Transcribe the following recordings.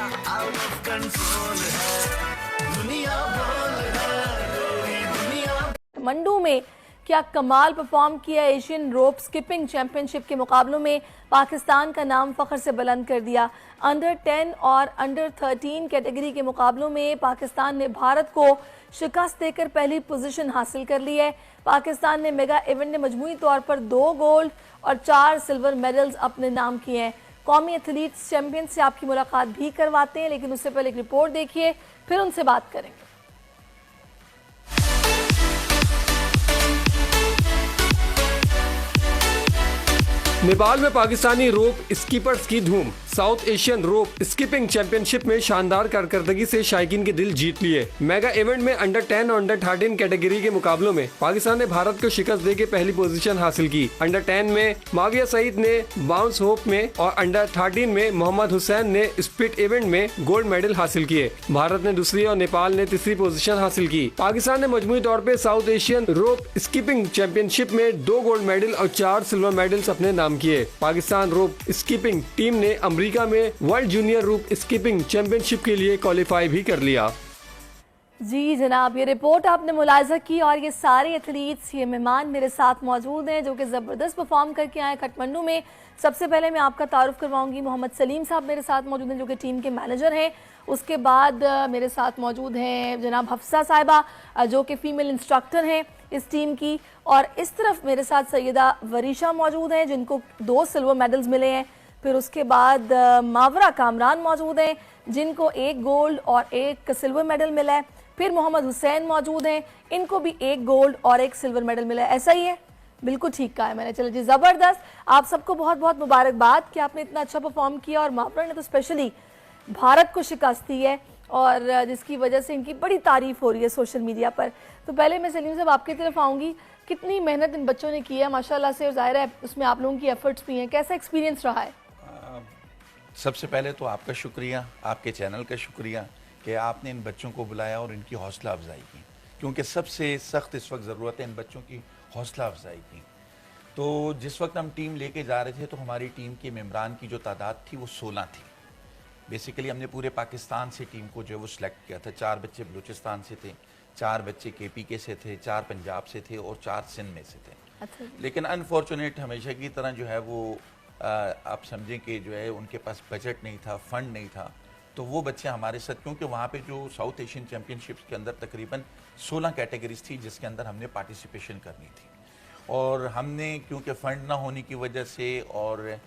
Out of control है दुनिया, बोल है पूरी दुनिया। मंडू में क्या कमाल परफॉर्म किया। एशियन रोप स्किपिंग चैंपियनशिप के मुकाबलों में पाकिस्तान का नाम फख्र से बुलंद कर दिया। अंडर 10 और अंडर 13 कैटेगरी के मुकाबलों में पाकिस्तान ने भारत को शिकस्त देकर पहली पोजीशन हासिल कर ली है। पाकिस्तान ने मेगा इवेंट में मजमूई तौर पर 2 गोल्ड और 4 सिल्वर मेडल्स अपने नाम किए हैं। कौमी एथलीट्स चैंपियन से आपकी मुलाकात भी करवाते हैं, लेकिन उससे पहले एक रिपोर्ट देखिए, फिर उनसे बात करेंगे। नेपाल में पाकिस्तानी रोप स्कीपर्स की धूम। साउथ एशियन रोप स्कीपिंग चैंपियनशिप में शानदार कारकर्दगी से शायकीन के दिल जीत लिए। मेगा इवेंट में अंडर 10 और अंडर 13 कैटेगरी के मुकाबलों में पाकिस्तान ने भारत को शिकस्त देकर पहली पोजीशन हासिल की। अंडर 10 में माविया सईद ने बाउंस होप में और अंडर 13 में मोहम्मद हुसैन ने स्पीड इवेंट में गोल्ड मेडल हासिल किए। भारत ने दूसरी और नेपाल ने तीसरी पोजीशन हासिल की। पाकिस्तान ने मजमूई तौर पर साउथ एशियन रोप स्कीपिंग चैंपियनशिप में 2 गोल्ड मेडल और 4 सिल्वर मेडल्स अपने नाम किए। पाकिस्तान रोप स्कीपिंग टीम ने अमेरिका में वर्ल्ड जूनियर रोप स्कीपिंग चैंपियनशिप के लिए क्वालिफाई भी कर लिया। जी जनाब, ये रिपोर्ट आपने मुलाहिजा की और ये सारे एथलीट्स, ये मेहमान मेरे साथ मौजूद हैं जो कि ज़बरदस्त परफॉर्म करके आए काठमांडू में। सबसे पहले मैं आपका तारुफ करवाऊंगी, मोहम्मद सलीम साहब मेरे साथ मौजूद हैं जो कि टीम के मैनेजर हैं। उसके बाद मेरे साथ मौजूद हैं जनाब हफ्सा साहिबा जो कि फ़ीमेल इंस्ट्रक्टर हैं इस टीम की, और इस तरफ मेरे साथ सैयदा वरीशा मौजूद हैं जिनको 2 सिल्वर मेडल्स मिले हैं। फिर उसके बाद मावरा कामरान मौजूद हैं जिनको 1 गोल्ड और 1 सिल्वर मेडल मिला है। फिर मोहम्मद हुसैन मौजूद हैं, इनको भी 1 गोल्ड और 1 सिल्वर मेडल मिला है। ऐसा ही है, बिल्कुल ठीक कहा है मैंने। चलो जी, ज़बरदस्त। आप सबको बहुत बहुत मुबारकबाद कि आपने इतना अच्छा परफॉर्म किया, और मावरा ने तो स्पेशली भारत को शिकस्त दी है और जिसकी वजह से इनकी बड़ी तारीफ हो रही है सोशल मीडिया पर। तो पहले मैं सलीम साहब आपकी तरफ आऊँगी, कितनी मेहनत इन बच्चों ने की है माशाल्लाह से, और जाहिर है उसमें आप लोगों की एफर्ट्स भी हैं। कैसा एक्सपीरियंस रहा है? सबसे पहले तो आपका शुक्रिया, आपके चैनल का शुक्रिया कि आपने इन बच्चों को बुलाया और इनकी हौसला अफजाई की, क्योंकि सबसे सख्त इस वक्त ज़रूरत है इन बच्चों की हौसला अफजाई की। तो जिस वक्त हम टीम लेके जा रहे थे तो हमारी टीम के मेंबरान की जो तादाद थी वो 16 थी। बेसिकली हमने पूरे पाकिस्तान से टीम को जो है वो सिलेक्ट किया था। 4 बच्चे बलूचिस्तान से थे, 4 बच्चे KPK से थे, 4 पंजाब से थे और 4 सिंध में से थे। अच्छा। लेकिन अनफॉर्चुनेट हमेशा की तरह जो है वो आप समझें कि जो है उनके पास बजट नहीं था, फंड नहीं था, तो वो बच्चे हमारे साथ, क्योंकि वहाँ पे जो साउथ एशियन चैम्पियनशिप्स के अंदर तकरीबन 16 कैटेगरीज थी जिसके अंदर हमने पार्टिसिपेशन करनी थी, और हमने क्योंकि फ़ंड ना होने की वजह से और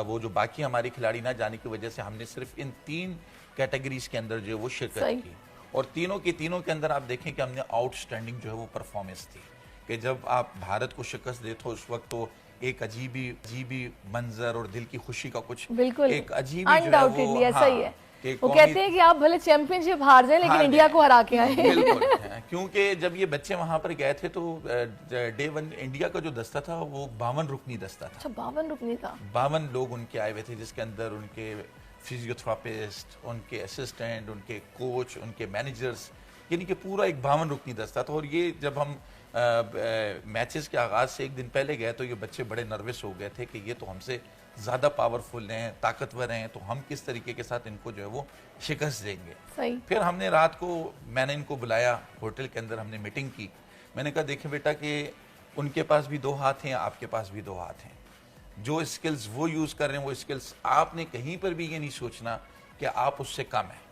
वो जो बाकी हमारे खिलाड़ी ना जाने की वजह से हमने सिर्फ इन 3 कैटेगरीज के अंदर जो है वो शिरकत की, और तीनों के अंदर आप देखें कि हमने आउटस्टैंडिंग जो है वो परफॉर्मेंस थी कि जब आप भारत को शिकस्त देते हो उस वक्त तो एक अजीबी मंजर और दिल की खुशी का कुछ बिल्कुल एक अजीब अनडाउटेडली ऐसा ही है। वो कहते हैं कि आप भले चैंपियनशिप हार जाए लेकिन इंडिया को हरा के आए। बिल्कुल क्योंकि जब ये बच्चे वहां पर गए थे तो डे 1 इंडिया का जो दस्ता था वो 52 रुकनी दस्ता था। अच्छा, 52 रुकनी था। 52 लोग उनके आए हुए थे, जिसके अंदर उनके फिजियोथेरापिस्ट, उनके असिस्टेंट, उनके कोच, उनके मैनेजर्स, यानी कि पूरा एक 52 रुकनी दस्ता था। और ये जब हम मैचेस के आगाज़ से एक दिन पहले गए तो ये बच्चे बड़े नर्वस हो गए थे कि ये तो हमसे ज़्यादा पावरफुल हैं, ताकतवर हैं, तो हम किस तरीके के साथ इनको जो है वो शिकस्त देंगे। सही। फिर हमने रात को मैंने इनको बुलाया होटल के अंदर, हमने मीटिंग की। मैंने कहा देखें बेटा कि उनके पास भी 2 हाथ हैं, आपके पास भी 2 हाथ हैं। जो स्किल्स वो यूज़ कर रहे हैं वो स्किल्स आपने कहीं पर भी ये नहीं सोचना कि आप उससे कम हैं।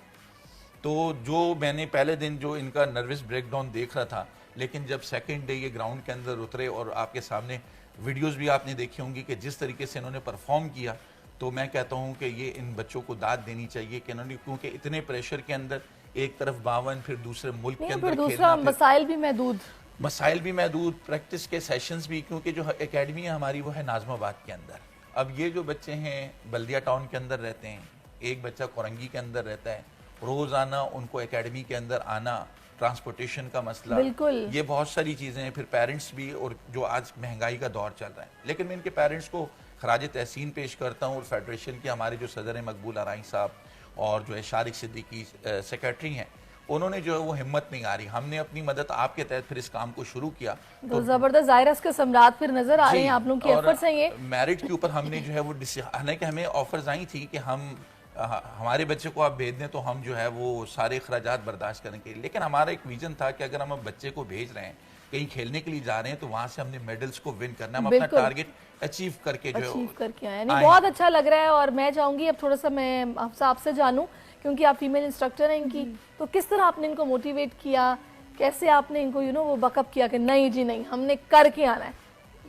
तो जो मैंने पहले दिन जो इनका नर्वस ब्रेकडाउन देख रहा था, लेकिन जब सेकंड डे ये ग्राउंड के अंदर उतरे और आपके सामने वीडियोस भी आपने देखी होंगी कि जिस तरीके से इन्होंने परफॉर्म किया, तो मैं कहता हूं कि ये इन बच्चों को दाद देनी चाहिए कि इन्होंने, क्योंकि इतने प्रेशर के अंदर एक तरफ 52 फिर दूसरे मुल्क के अंदर दूसरा मसाइल भी महदूद, प्रैक्टिस के सेशंस भी, क्योंकि जो एकेडमी है हमारी वो है नाजमाबाद के अंदर। अब ये जो बच्चे हैं बल्दिया टाउन के अंदर रहते हैं, एक बच्चा कोरंगी के अंदर रहता है, रोज़ाना उनको एकेडमी के अंदर आना, ट्रांसपोर्टेशन का मसला, ये बहुत सारी चीज़ें हैं। फिर पेरेंट्स भी, और जो आज महंगाई का दौर चल रहा है, लेकिन मैं इनके पेरेंट्स को खराज तहसीन पेश करता हूँ। और फेडरेशन के हमारे जो सदर हैं मकबूल आराई साहब और जो है शारिक सिद्दीकी सेक्रेटरी हैं, उन्होंने जो है वो हिम्मत नहीं आ रही। हमने अपनी मदद आपके तहत फिर इस काम को शुरू किया तो जबरदस्त जायरस के सम्राट फिर नजर आ रहे हैं आप लोगों के एफर्ट्स हैं। ये मेरिट के ऊपर हमने जो है वो हालांकि हमें ऑफर्स आई थी कि हम हमारे बच्चे को आप भेज दें तो हम जो है वो सारे अखराजात बर्दाश्त करेंगे, लेकिन हमारा एक विजन था कि अगर हम बच्चे को भेज रहे हैं, कहीं खेलने के लिए जा रहे हैं, तो वहां से हमने मेडल्स को विन करना है, हम अपना टारगेट अचीव करके जो अचीव करके आए। नहीं, बहुत अच्छा लग रहा है। और मैं चाहूंगी अब थोड़ा सा मैं आपसे जानूं, क्योंकि आप फीमेल इंस्ट्रक्टर हैं इनकी, तो किस तरह आपने इनको मोटिवेट किया, कैसे आपने इनको वो बकअप किया कि नहीं जी नहीं, हमने करके आना है?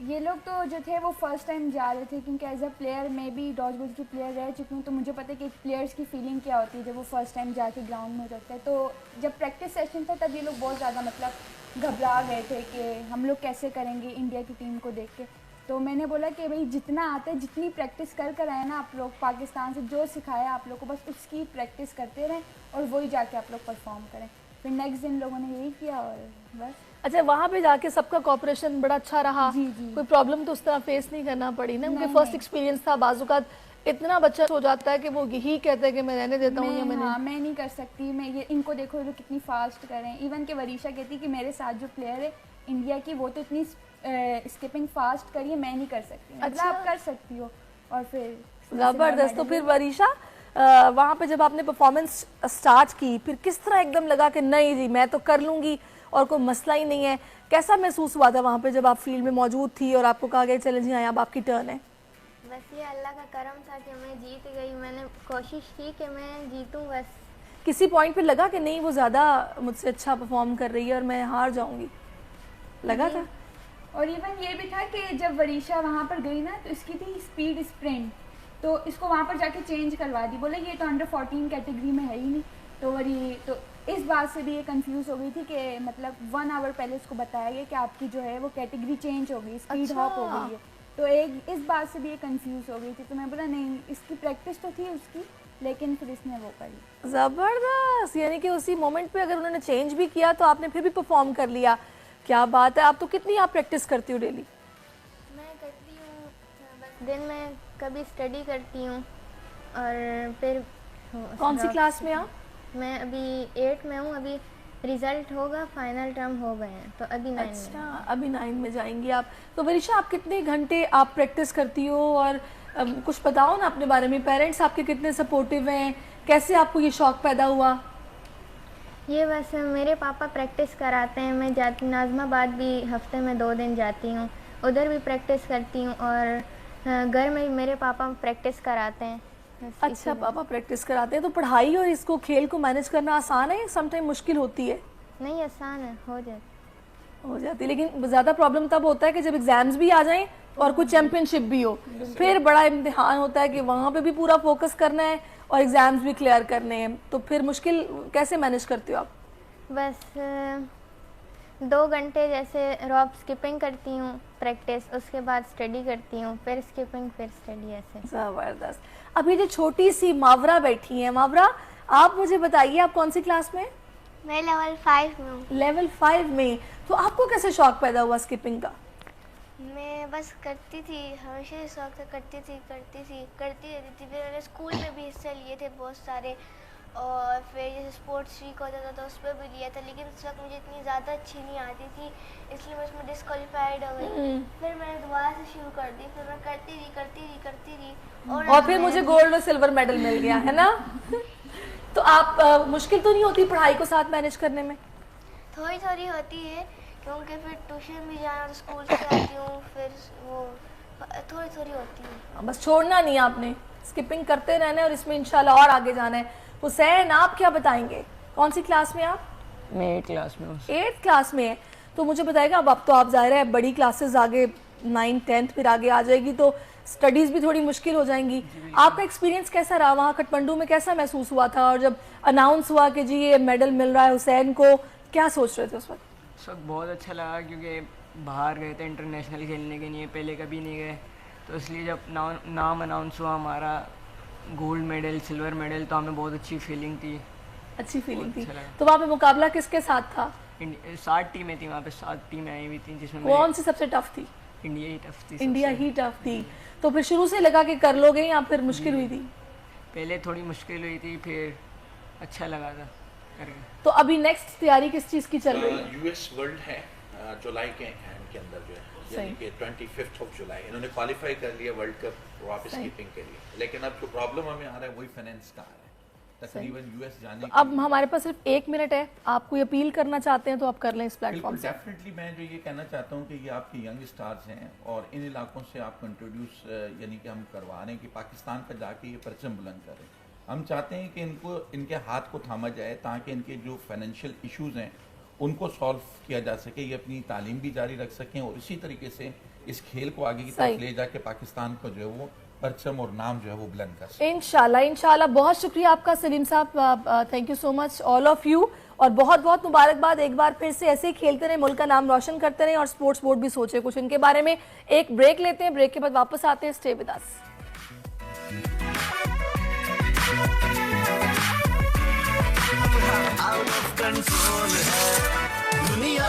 ये लोग तो जो थे वो फर्स्ट टाइम जा रहे थे, क्योंकि एज अ प्लेयर मैं भी डॉज बॉल की प्लेयर रह चुकी हूँ, तो मुझे पता है कि प्लेयर्स की फीलिंग क्या होती है जब वो फर्स्ट टाइम जाके ग्राउंड में उतरते हैं। तो जब प्रैक्टिस सेशन था तब ये लोग बहुत ज़्यादा मतलब घबरा गए थे कि हम लोग कैसे करेंगे इंडिया की टीम को देख के। तो मैंने बोला कि भाई जितना आता है, जितनी प्रैक्टिस कर आए ना आप लोग, पाकिस्तान से जो सिखाया आप लोग को बस उसकी प्रैक्टिस करते रहें और वही जाके आप लोग परफॉर्म करें। फिर नेक्स्ट दिन लोगों ने यही किया और बस। अच्छा, वहाँ पे जाके सबका कोऑपरेशन बड़ा अच्छा रहा? जी जी। कोई प्रॉब्लम तो उस तरह फेस नहीं करना पड़ी ना? उनके नहीं, फर्स्ट नहीं। एक्सपीरियंस था, बाजुकात इतना बच्चा हो जाता है कि वो यही कहते हैं कि मैं रहने देता हूँ या मैंने। हाँ, मैं नहीं कर सकती, मैं ये इनको देखो ये लोग कितनी फास्ट कर रहे हैं। इवन के वरीशा कहती कि मेरे साथ जो प्लेयर है इंडिया की वो तो इतनी स्किपिंग फास्ट करी है, मैं नहीं कर सकती। मतलब अच्छा। आप कर सकती हो। और फिर जबरदस्त। तो फिर वरीशा, वहाँ पे जब आपने परफॉर्मेंस स्टार्ट की, फिर किस तरह एकदम लगा कि नहीं जी मैं तो कर लूँगी और कोई मसला ही नहीं है? कैसा महसूस हुआ था वहाँ पे जब आप फील्ड में मौजूद थी और आपको कहा गया चले जी हाँ अब आपकी टर्न है? बस ये अल्लाह का करम था कि मैं जीत गई। मैंने कोशिश की कि मैं जीतूं बस। किसी पॉइंट पे लगा कि नहीं वो ज़्यादा मुझसे अच्छा परफॉर्म कर रही है और मैं हार जाऊँगी, लगा था? और इवन ये भी था कि जब वरीशा वहाँ पर गई ना तो इसकी थी स्पीड स्प्रिंट, तो इसको वहाँ पर जाके चेंज करवा दी। बोले ये तो अंडर 14 कैटेगरी में है ही नहीं। तो इस बात से भी ये कंफ्यूज हो गई थी कि मतलब 1 आवर पहले उसको बताया गया कि आपकी जो है वो कैटेगरी चेंज हो गई, स्पीड अच्छा। हॉप हो गई है। तो एक इस बात से भी ये कंफ्यूज हो गई थी। तो मैं बोला नहीं, इसकी प्रैक्टिस तो थी उसकी, लेकिन फिर इसने वो करी। ज़बरदस्त। यानी कि उसी मोमेंट पे अगर उन्होंने चेंज भी किया तो आपने फिर भी परफॉर्म कर लिया। क्या बात है। आप तो कितनी आप प्रैक्टिस करती हो डेली? मैं करती हूँ बस दिन में कभी स्टडी करती हूँ और फिर कौन सी क्लास में आप? मैं अभी 8 में हूँ। अभी रिजल्ट होगा, फाइनल टर्म हो गए हैं तो अभी 9 में। अच्छा, अभी 9 में जाएंगी आप। तो वरीशा, आप कितने घंटे आप प्रैक्टिस करती हो और कुछ बताओ ना अपने बारे में। पेरेंट्स आपके कितने सपोर्टिव हैं? कैसे आपको ये शौक़ पैदा हुआ? ये बस मेरे पापा प्रैक्टिस कराते हैं। मैं जाती नाज़माबाद भी हफ्ते में 2 दिन जाती हूँ, उधर भी प्रैक्टिस करती हूँ और घर में मेरे पापा प्रैक्टिस कराते हैं। अच्छा, पापा प्रैक्टिस कराते हैं। तो पढ़ाई और इसको खेल को मैनेज करना आसान है, समटाइम मुश्किल होती है? नहीं, आसान है, हो जाती है। लेकिन ज़्यादा प्रॉब्लम तब होता है कि जब एग्जाम्स भी आ जाएं और कुछ चैंपियनशिप भी हो, फिर बड़ा इम्तिहान होता है कि वहाँ पे भी पूरा फोकस करना है और एग्जाम्स भी क्लियर करने हैं। तो फिर मुश्किल कैसे मैनेज करते हो आप? बस 2 घंटे जैसे रॉप स्किपिंग करती हूँ प्रैक्टिस, उसके बाद स्टडी करती हूँ, फिर स्किपिंग, फिर स्टडी, ऐसे। ज़बरदस्त। अभी जो छोटी सी मावरा बैठी है, मावरा आप मुझे बताइए आप कौन सी क्लास में? मैं लेवल 5 में हूँ। लेवल 5 में। तो आपको कैसे शौक पैदा हुआ स्किपिंग का? मैं बस करती थी, हमेशा से शौक से करती रहती थी। फिर मैंने स्कूल में भी हिस्से लिए थे बहुत सारे, और फिर जैसे स्पोर्ट्स वीक होता था तो उस पर भी लिया था, लेकिन उस वक्त मुझे इतनी ज़्यादा अच्छी नहीं आती थी, इसलिए मैं उसमें डिस्क्वालीफाइड हो गई। फिर मैंने दोबारा से शुरू कर दी, फिर मैं करती रही और फिर मुझे गोल्ड और सिल्वर मेडल मिल गया है ना? तो आप मुश्किल तो नहीं होती पढ़ाई को साथ मैनेज करने में? थोड़ी होती है, क्योंकि फिर ट्यूशन भी जाना, स्कूल से आती हूँ, फिर वो थोड़ी होती है। बस छोड़ना नहीं आपने, स्किपिंग करते रहना है और इसमें इंशाल्लाह और आगे जाना है। हुसैन, आप क्या बताएंगे? कौन सी क्लास में आप? मैं 8 क्लास में हूँ। 8th क्लास में है। तो मुझे बताएगा, अब तो आप ज़ाहिर है बड़ी क्लासेस आगे 9, 10th फिर आगे आ जाएगी, तो स्टडीज़ भी थोड़ी मुश्किल हो जाएंगी। आपका एक्सपीरियंस कैसा रहा वहाँ काठमांडू में? कैसा महसूस हुआ था? और जब अनाउंस हुआ कि जी ये मेडल मिल रहा है हुसैन को, क्या सोच रहे थे उस वक्त? उस वक्त बहुत अच्छा लगा, क्योंकि बाहर गए थे इंटरनेशनल खेलने के लिए, पहले कभी नहीं गए, तो इसलिए जब नाम अनाउंस हुआ हमारा गोल्ड मेडल, सिल्वर मेडल, तो हमें बहुत अच्छी फीलिंग थी। अच्छी फीलिंग थी। अच्छा लगा। तो वहाँ पे मुकाबला किसके साथ था? 7 टीमें थी वहाँ पे, 7 टीमें आई हुई थी, जिसमें कौन सी सबसे टफ थी? इंडिया ही टफ थी। इंडिया ही टफ थी। तो फिर शुरू से लगा कि कर लोगे या फिर मुश्किल हुई थी? पहले थोड़ी मुश्किल हुई थी, फिर अच्छा लगा था करके। तो अभी नेक्स्ट तैयारी किस चीज़ की चल रही है? यूएस वर्ल्ड है जुलाई के एंड के अंदर जो है, यानी कि 25 जुलाई इन्होंने क्वालिफाई कर लिया वर्ल्ड कप रॉप स्कीपिंग के लिए। लेकिन अब जो प्रॉब्लम हमें आ रहा है वही फाइनेंस का आ रहा है, तकरीबन यूएस जाने के अब हमारे पास सिर्फ 1 मिनट है, आप कोई अपील करना चाहते हैं तो आप कर लें इस प्लेटफॉर्म बिल्कुल से। डेफिनेटली मैं जो ये कहना चाहता हूँ कि ये आपके यंग स्टार्स हैं और इन इलाकों से आपको इंट्रोड्यूस यानी कि हम करवा रहे हैं कि पाकिस्तान का जाके ये परचम बुलंद करें। हम चाहते हैं कि इनको इनके हाथ को थामा जाए ताकि इनके जो फाइनेंशियल इश्यूज हैं उनको सॉल्व किया जा सके, ये अपनी तालीम भी जारी रख सकें और इसी तरीके से इस खेल को आगे की तरफ ले जाके पाकिस्तान को जो है वो परचम और नाम जो है वो बुलंद कर सकें। इंशाल्लाह इंशाल्लाह। बहुत शुक्रिया आपका सलीम साहब, thank you so much all of you, और बहुत बहुत मुबारकबाद एक बार फिर से। ऐसे ही खेलते रहे, मुल्क का नाम रोशन करते रहे और स्पोर्ट्स बोर्ड भी सोचे कुछ इनके बारे में। एक ब्रेक लेते हैं, ब्रेक के बाद वापस आते हैं। Stay with us. Out of control है दुनिया।